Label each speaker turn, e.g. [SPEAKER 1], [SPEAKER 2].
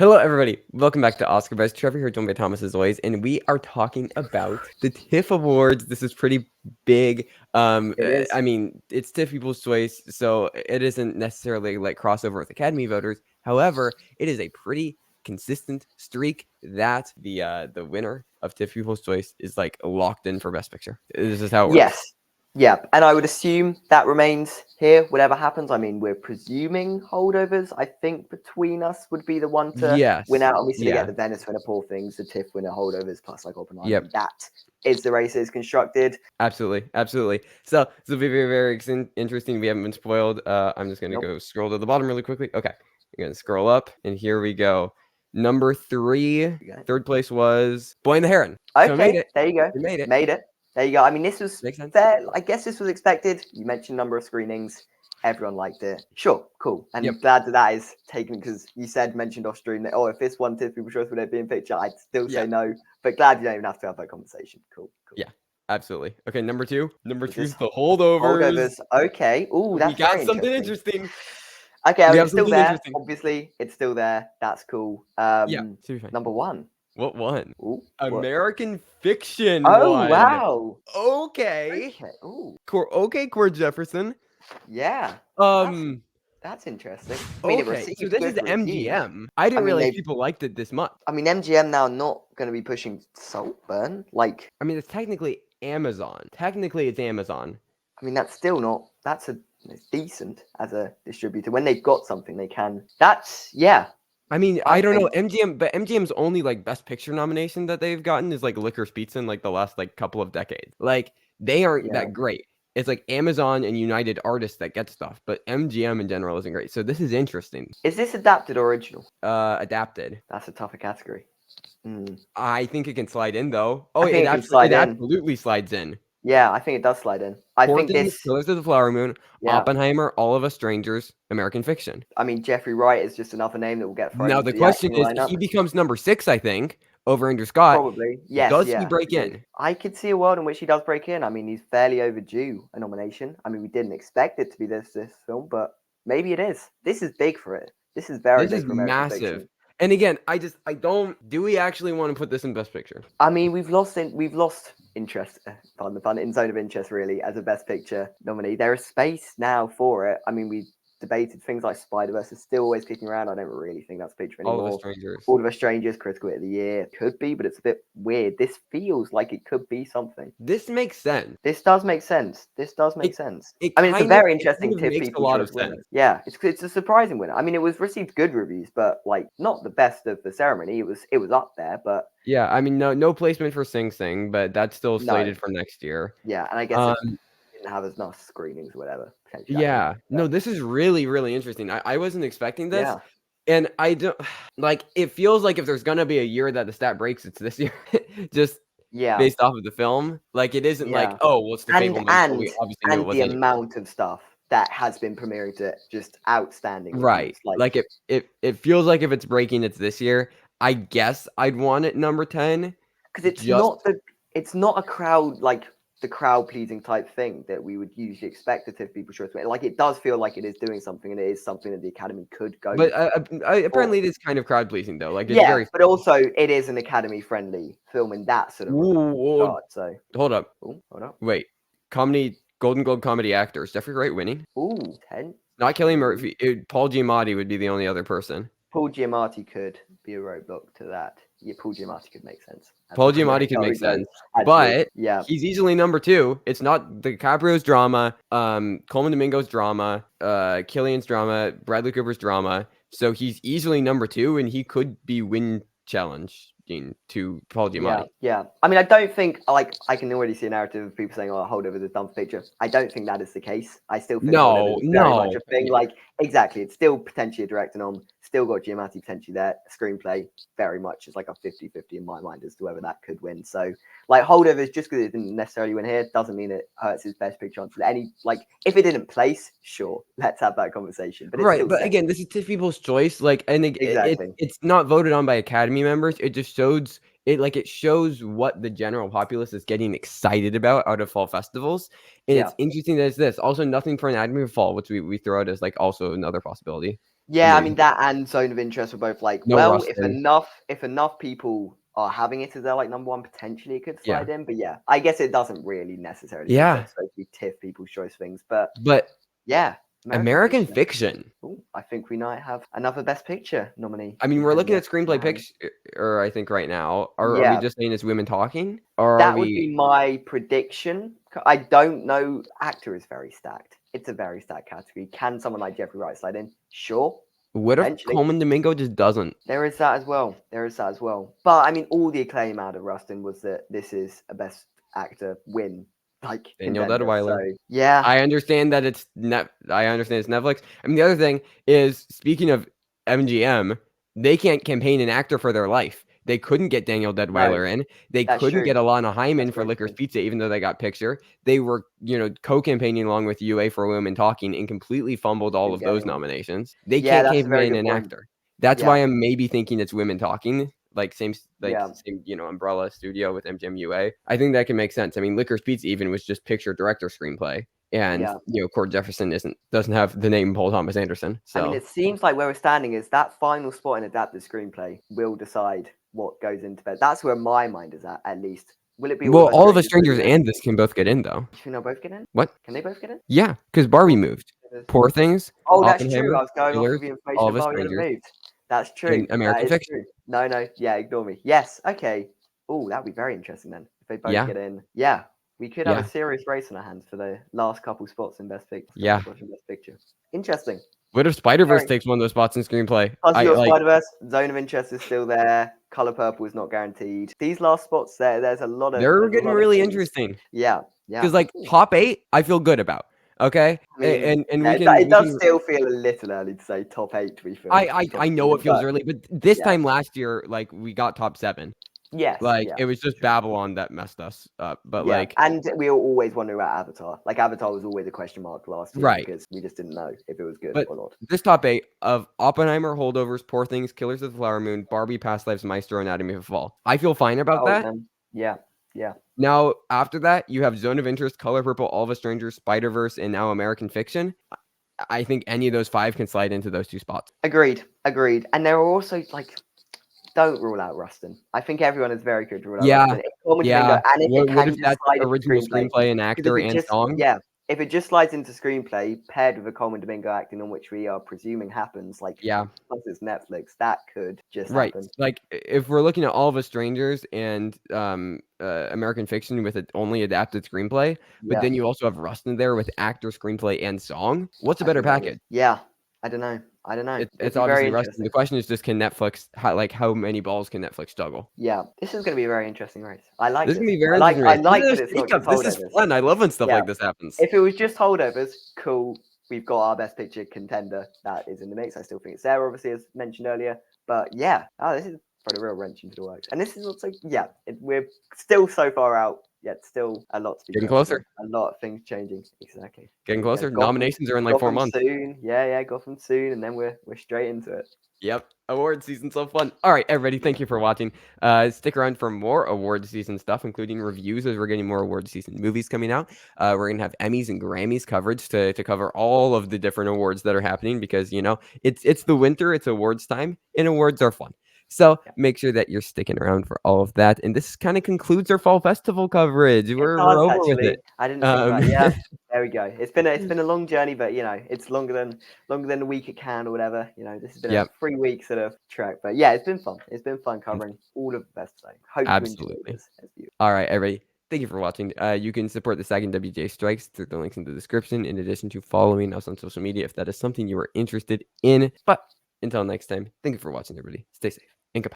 [SPEAKER 1] Hello, everybody. Welcome back to Oscar Buzz. Trevor here, joined by Thomas as always, and we are talking about the TIFF Awards. This is pretty big.
[SPEAKER 2] It is.
[SPEAKER 1] I mean, it's TIFF People's Choice, so it isn't necessarily like crossover with Academy voters. However, it is a pretty consistent streak that the winner of TIFF People's Choice is like locked in for Best Picture. This is how it works.
[SPEAKER 2] Yes. Yeah. And I would assume that remains here, whatever happens. I mean, we're presuming holdovers. I think between us would be the one to win out. And we still get the Venice winner, poor things, the TIFF winner, holdovers, plus like Oppenheimer.
[SPEAKER 1] Yep.
[SPEAKER 2] That is the race is constructed.
[SPEAKER 1] Absolutely. So this will be very, very interesting. We haven't been spoiled. I'm just going to go scroll to the bottom really quickly. Okay. You're going to scroll up, and here we go. Number 3, third place was Boy and the Heron.
[SPEAKER 2] Okay,
[SPEAKER 1] so made it.
[SPEAKER 2] There you go.
[SPEAKER 1] We made it.
[SPEAKER 2] There you go. I mean, this was fair. I guess this was expected. You mentioned number of screenings. Everyone liked it. Sure, cool. And glad that is taken because you mentioned off stream that, if this one TIFF People's Choice would it be in picture? I'd still say no. But glad you don't even have to have that conversation. Cool.
[SPEAKER 1] Yeah, absolutely. Okay, number 2. Number 2 is the holdovers.
[SPEAKER 2] Okay. Ooh, that's
[SPEAKER 1] we got something interesting.
[SPEAKER 2] Okay, I mean, it's still there. Obviously, it's still there. That's cool. Number 1.
[SPEAKER 1] What one?
[SPEAKER 2] Ooh,
[SPEAKER 1] American Fiction.
[SPEAKER 2] Oh,
[SPEAKER 1] won.
[SPEAKER 2] Wow.
[SPEAKER 1] Okay.
[SPEAKER 2] Ooh.
[SPEAKER 1] Cord Jefferson.
[SPEAKER 2] Yeah. That's interesting. I mean,
[SPEAKER 1] so this is MGM. I didn't realize people liked it this much.
[SPEAKER 2] I mean, MGM now not going to be pushing Saltburn. Like,
[SPEAKER 1] I mean, it's technically Amazon. Technically, it's Amazon.
[SPEAKER 2] I mean, that's still not. It's decent as a distributor. When they've got something, they can. I
[SPEAKER 1] mean, I don't know MGM, but MGM's only like Best Picture nomination that they've gotten is like Licorice Pizza in like the last like couple of decades. Like they aren't that great. It's like Amazon and United Artists that get stuff, but MGM in general isn't great. So this is interesting.
[SPEAKER 2] Is this adapted or original?
[SPEAKER 1] Adapted.
[SPEAKER 2] That's a tougher category.
[SPEAKER 1] I think it can slide in though.
[SPEAKER 2] It
[SPEAKER 1] absolutely slides in.
[SPEAKER 2] Yeah, I think it does slide in. I think this
[SPEAKER 1] Killers of the Flower Moon, Oppenheimer, All of Us Strangers, American Fiction.
[SPEAKER 2] I mean, Jeffrey Wright is just another name that will get thrown.
[SPEAKER 1] Now the question is, if he becomes number 6, I think, over Andrew Scott.
[SPEAKER 2] Probably, yes.
[SPEAKER 1] Does he break in?
[SPEAKER 2] I could see a world in which he does break in. I mean, he's fairly overdue a nomination. I mean, we didn't expect it to be this film, but maybe it is. This is big for it. This is very big for American
[SPEAKER 1] massive.
[SPEAKER 2] Fiction.
[SPEAKER 1] And again, I don't. Do we actually want to put this in Best Picture?
[SPEAKER 2] I mean, we've lost interest, pardon the pun, in Zone of Interest really as a Best Picture nominee. There is space now for it. I mean, we debated things like Spider-Verse is still always kicking around. I don't really think that's picture anymore. All of Us Strangers, Critical Hit of the Year could be, but it's a bit weird. This feels like it could be something.
[SPEAKER 1] This makes sense.
[SPEAKER 2] This does make sense. I mean, it's a very interesting TIFF.
[SPEAKER 1] Makes a lot of sense.
[SPEAKER 2] Yeah, it's a surprising winner. I mean, it was received good reviews, but like not the best of the ceremony. It was up there, but
[SPEAKER 1] yeah, I mean, no placement for Sing Sing, but that's still slated for next year.
[SPEAKER 2] Yeah, and I guess didn't have enough screenings or whatever.
[SPEAKER 1] Yeah, no, this is really, really interesting. I wasn't expecting this. And I don't like it feels like if there's gonna be a year that the stat breaks, it's this year. Just based off of the film. Like it isn't like, it's the Fableman.
[SPEAKER 2] And the amount of stuff that has been premiering to just outstanding.
[SPEAKER 1] Right. Like it feels like if it's breaking, it's this year. I guess I'd want it number 10.
[SPEAKER 2] Because it's not a crowd like the crowd pleasing type thing that we would usually expect the TIFF People's Choice to make. Like it does feel like it is doing something, and it is something that the Academy could go.
[SPEAKER 1] But apparently, it is kind of crowd pleasing though. Like
[SPEAKER 2] but also it is an Academy friendly film in that sort of regard. So
[SPEAKER 1] hold up. Wait, Golden Globe comedy actors. Jeffrey Wright winning.
[SPEAKER 2] 10.
[SPEAKER 1] Not Cillian Murphy. Paul Giamatti would be the only other person.
[SPEAKER 2] Paul Giamatti could be a roadblock to that. Yeah, Paul Giamatti could make sense.
[SPEAKER 1] Paul Giamatti could make sense. But he's easily number 2. It's not DiCaprio's drama, Coleman Domingo's drama, Killian's drama, Bradley Cooper's drama. So he's easily number 2, and he could be win challenging to Paul Giamatti.
[SPEAKER 2] Yeah. I mean, I don't think I can already see a narrative of people saying, holdovers is done for picture. I don't think that is the case. I still think
[SPEAKER 1] no,
[SPEAKER 2] very much a thing. Like exactly, it's still potentially a director nom. Still got Giamatti potentially there. A screenplay very much is like a 50-50 in my mind as to whether that could win. So like holdovers, just because it didn't necessarily win here doesn't mean it hurts his Best Picture chance. If it didn't place, sure, let's have that conversation. But
[SPEAKER 1] but again, this is TIFF People's Choice. Like, and it's not voted on by Academy members. It just shows it shows what the general populace is getting excited about out of fall festivals. And it's interesting that it's this. Also, nothing for an Academy of Fall, which we throw out as like also another possibility.
[SPEAKER 2] Yeah, I mean that and Zone of Interest were both like,
[SPEAKER 1] No
[SPEAKER 2] well,
[SPEAKER 1] Rustin.
[SPEAKER 2] if enough people are having it as their like number one, potentially it could slide
[SPEAKER 1] Yeah.
[SPEAKER 2] in. But yeah, I guess it doesn't really necessarily because
[SPEAKER 1] Yeah.
[SPEAKER 2] they're supposed to be TIFF people's choice things. But yeah,
[SPEAKER 1] American Fiction.
[SPEAKER 2] Ooh, I think we might have another Best Picture nominee.
[SPEAKER 1] I mean, we're looking at
[SPEAKER 2] contender.
[SPEAKER 1] screenplay picks, or I think right now. Are we
[SPEAKER 2] Yeah.
[SPEAKER 1] just saying it's women talking, or are
[SPEAKER 2] That would
[SPEAKER 1] we?
[SPEAKER 2] be my prediction. I don't know. Actor is very stacked. It's a very stacked category. Can someone like Jeffrey Wright slide in? Sure.
[SPEAKER 1] What if
[SPEAKER 2] Eventually.
[SPEAKER 1] Coleman Domingo just doesn't?
[SPEAKER 2] There is that as well. But I mean, all the acclaim out of Rustin was that this is a Best Actor win, like
[SPEAKER 1] Daniel
[SPEAKER 2] contender.
[SPEAKER 1] Detweiler.
[SPEAKER 2] So yeah,
[SPEAKER 1] I understand that it's I understand it's Netflix. I mean, the other thing is, speaking of MGM, they can't campaign an actor for their life. They couldn't get Daniel Detweiler in. They couldn't get Alana Hyman for Licorice Pizza, even though they got Picture. They were, co-campaigning along with UA for Women Talking and completely fumbled all of those nominations. They can't campaign an actor. That's why I'm maybe thinking it's Women Talking, like same umbrella studio with MGM UA. I think that can make sense. I mean, Licorice Pizza even was just picture, director, screenplay. And Cord Jefferson doesn't have the name Paul Thomas Anderson. So
[SPEAKER 2] I mean, it seems like where we're standing is that final spot in adapted screenplay will decide what goes into bed. That's where my mind is at least. Will it be
[SPEAKER 1] all of Us Strangers and this can both get in though?
[SPEAKER 2] You think they'll both get in?
[SPEAKER 1] What?
[SPEAKER 2] Can they both get in?
[SPEAKER 1] Yeah, because Barbie moved. Poor Things.
[SPEAKER 2] Oh, that's true. I was going off of the
[SPEAKER 1] All
[SPEAKER 2] information
[SPEAKER 1] of Us
[SPEAKER 2] Barbie hadn't
[SPEAKER 1] Strangers.
[SPEAKER 2] moved. That's true.
[SPEAKER 1] American
[SPEAKER 2] that is
[SPEAKER 1] Fiction.
[SPEAKER 2] True. No, yeah, ignore me. Yes, okay. Oh, that'd be very interesting then if they both get in. Yeah, we could have a serious race on our hands for the last couple spots in Best Picture.
[SPEAKER 1] Yeah.
[SPEAKER 2] Best Picture. Interesting.
[SPEAKER 1] What if Spider-Verse takes one of those spots in screenplay?
[SPEAKER 2] Spider-Verse, Zone of Interest is still there. Color Purple is not guaranteed. These last spots, there's a lot of.
[SPEAKER 1] They're getting really interesting.
[SPEAKER 2] Yeah.
[SPEAKER 1] Because top 8, I feel good about. Okay,
[SPEAKER 2] I mean,
[SPEAKER 1] and
[SPEAKER 2] it does still feel a little early to say top 8. To be fair,
[SPEAKER 1] I know it feels early, but this time last year, we got top 7.
[SPEAKER 2] Yes.
[SPEAKER 1] It was just Babylon that messed us up. But
[SPEAKER 2] and we always wonder about Avatar. Avatar was always a question mark last year,
[SPEAKER 1] right?
[SPEAKER 2] Because we just didn't know if it was good or not.
[SPEAKER 1] This top 8 of Oppenheimer, Holdovers, Poor Things, Killers of the Flower Moon, Barbie, Past Lives, Maestro, Anatomy of a Fall. I feel fine about that.
[SPEAKER 2] Yeah.
[SPEAKER 1] Now after that, you have Zone of Interest, Color Purple, All of Us Strangers, Spider-Verse, and now American Fiction. I think any of those 5 can slide into those 2 spots.
[SPEAKER 2] Agreed. And there are also don't rule out Rustin. I think everyone is very good to rule out Rustin.
[SPEAKER 1] What if that's original screenplay and actor and song?
[SPEAKER 2] Yeah. If it just slides into screenplay paired with a Coleman Domingo acting on which we are presuming happens, plus it's Netflix, that could just happen.
[SPEAKER 1] If we're looking at All of Us Strangers and American Fiction with only adapted screenplay, but then you also have Rustin there with actor, screenplay, and song, what's a better package?
[SPEAKER 2] Yeah, I don't know.
[SPEAKER 1] It's obviously Rustin. The question is just can Netflix how many balls can Netflix juggle?
[SPEAKER 2] Yeah, this is going to be a very interesting race. I like
[SPEAKER 1] this.
[SPEAKER 2] This is
[SPEAKER 1] going to be very interesting.
[SPEAKER 2] I like that it's not just holdovers.
[SPEAKER 1] This is fun. I love when stuff like this happens.
[SPEAKER 2] If it was just holdovers, cool. We've got our Best Picture contender that is in the mix. I still think it's there, obviously, as mentioned earlier. But yeah, this is put a real wrench into the works. And this is also we're still so far out. Yet still a lot to be
[SPEAKER 1] getting closer.
[SPEAKER 2] A lot of things changing. Exactly.
[SPEAKER 1] Getting closer. Nominations are in 4 months.
[SPEAKER 2] Soon. Yeah, Gotham soon, and then we're straight into it.
[SPEAKER 1] Yep. Award season, so fun. All right, everybody, thank you for watching. Stick around for more award season stuff, including reviews as we're getting more award season movies coming out. We're gonna have Emmys and Grammys coverage to cover all of the different awards that are happening because it's the winter, it's awards time, and awards are fun. So make sure that you're sticking around for all of that. And this kind of concludes our fall festival coverage. We're over with it.
[SPEAKER 2] I didn't think about it. Yeah, there we go. It's been a long journey, but it's longer than a week at Cannes or whatever. This has been a 3 week sort of track. But yeah, it's been fun. It's been fun covering all of the best stuff.
[SPEAKER 1] Absolutely. All right, everybody. Thank you for watching. You can support the SAG and WJ strikes through the links in the description, in addition to following us on social media if that is something you are interested in. But until next time, thank you for watching, everybody. Stay safe.